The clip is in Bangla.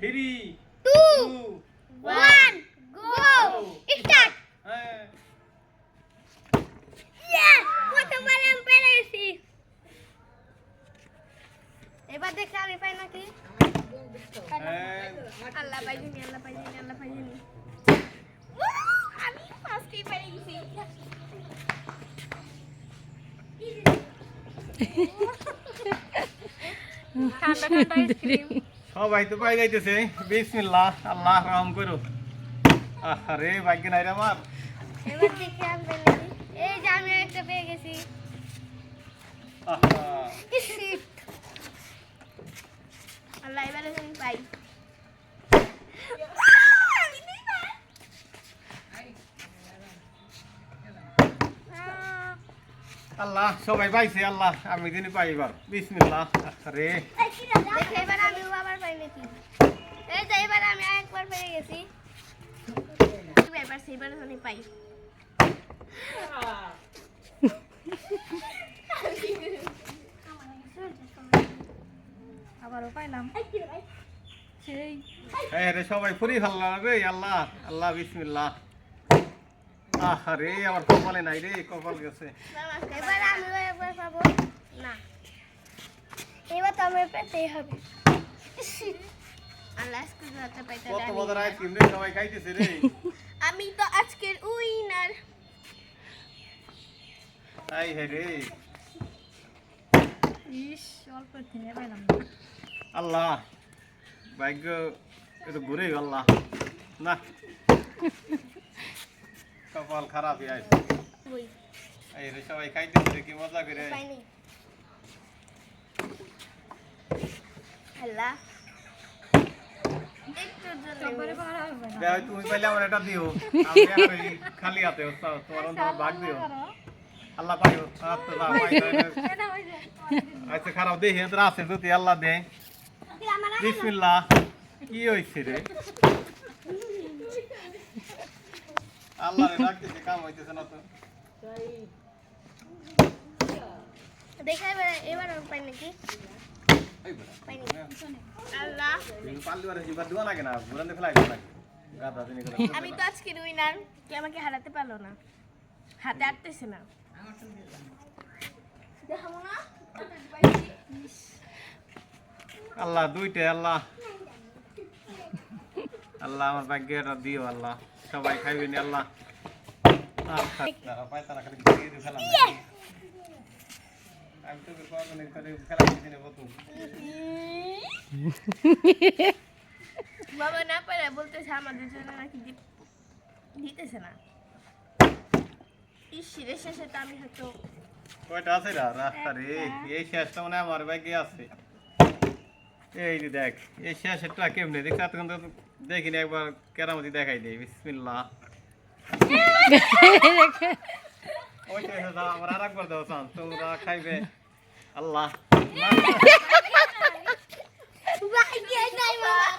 3, 2, 2, 1, go! Start! হ্যাঁ Yeah! প্রথমবার আমি পেরে গেছি। এবার দেখে আমি পাই নাকি? হ্যাঁ আল্লাহ পাইনি, আল্লাহ পাইনি, আল্লাহ পাইনি। আমি ফার্স্টেই পেরে গেছি। ঠান্ডা ঠান্ডা আইসক্রিম। সবাই তো পাই যাইতেছে বিসমিল্লাহ আল্লাহ রহম করো আরে ভাগ্য নাই রে আমার এবার দেখে আমি পেরে গেছি। এই যে আমি একটা পেয়ে গেছি। আহা Shit! আল্লাহ এবারে আমি পাই। আমি নেই না। আল্লাহ সবাই পাইছে আল্লাহ আমি দিনই পাই এবার বিসমিল্লাহ আরে দেখে এবার আমি আবার পাই নাকি? এই যে এবার আমি আরেকবার পেয়ে গেছি। এবার সেবার আমি পাই। আবারও পাইলাম। সেই হ্যাঁ রে সবাই ফুরি ফেললাম রে আল্লাহ আল্লাহ বিসমিল্লাহ আরে আমার কপালে নাই রে কপাল গেছে এবার আমি একবার পাবো না। এবার তো আমার পেতেই হবে। আল্লাহ আজকে যাতে পাইতে কত আমি। মজার আইসক্রিম রে সবাই খাইতেছে রে আমি তো আজকের উইনার। তাই হে রে ইস অল্প থেকে পাইলাম। আল্লাহ ভাগ্য একটু ঘুরে আল্লাহ না কপাল খারাপই আছে ওই এই রে সবাই খাইতেছে রে কি মজা করে পাইনি। আল্লাহ একটু জোরে পারা হবে না। দেখ তুমি পাইলে আমার এটা দিও আমি আর এই খালি হাতে তোমার অন্তর ভাগ দিও আল্লাহ পাইও আচ্ছা না পাই এটা হই যায়। আচ্ছা খারাপ দেখি তোর আছে যদি আল্লাহ দে বিসমিল্লাহ কি হইছে রে আল্লাহ রে ডাকতেছে কাম হইতেছে না তো দেখে এবার আমি পাই নাকি? এই বেটা পাইনি। আল্লাহ তুমি পাল্লি বারে জিবা দিও না কেন ঘুরাতে ফেলাই না গাদা দিনে করে আমি তো আজকের উইনার। কে আমাকে হারাতে পারলো না। হাতে আটতেছে না। দেখাবো না? আল্লাহ দুইটা আল্লাহ আল্লাহ আমার ভাগ্যটা দিও আল্লাহ সবাই খাইবে নি আল্লাহ পায়তারা খালি ঘুরিয়ে দিয়ে ফেলাম আমি তো কখনো করে ফেলাই দিনে প্রথম বাবা না পারে বলতেছে আমাদের জন্য নাকি দিতেছে না। ইসিরে শেষে তো আমি হয়তো কয়টা আছে রা রাস্তা রে এই শেষটা মানে আমার ভাগ্যে আছে এই যে দেখ এই শেষটা কেমনে দেখা কিন্তু দেখিনি একবার কেরামতি দেখাই দেই বিসমিল্লাহ ওই শেষটা আমার আরেকবার দাও চান তোমরা খাইবে আল্লাহ ভাগ্যে নাই বাবা।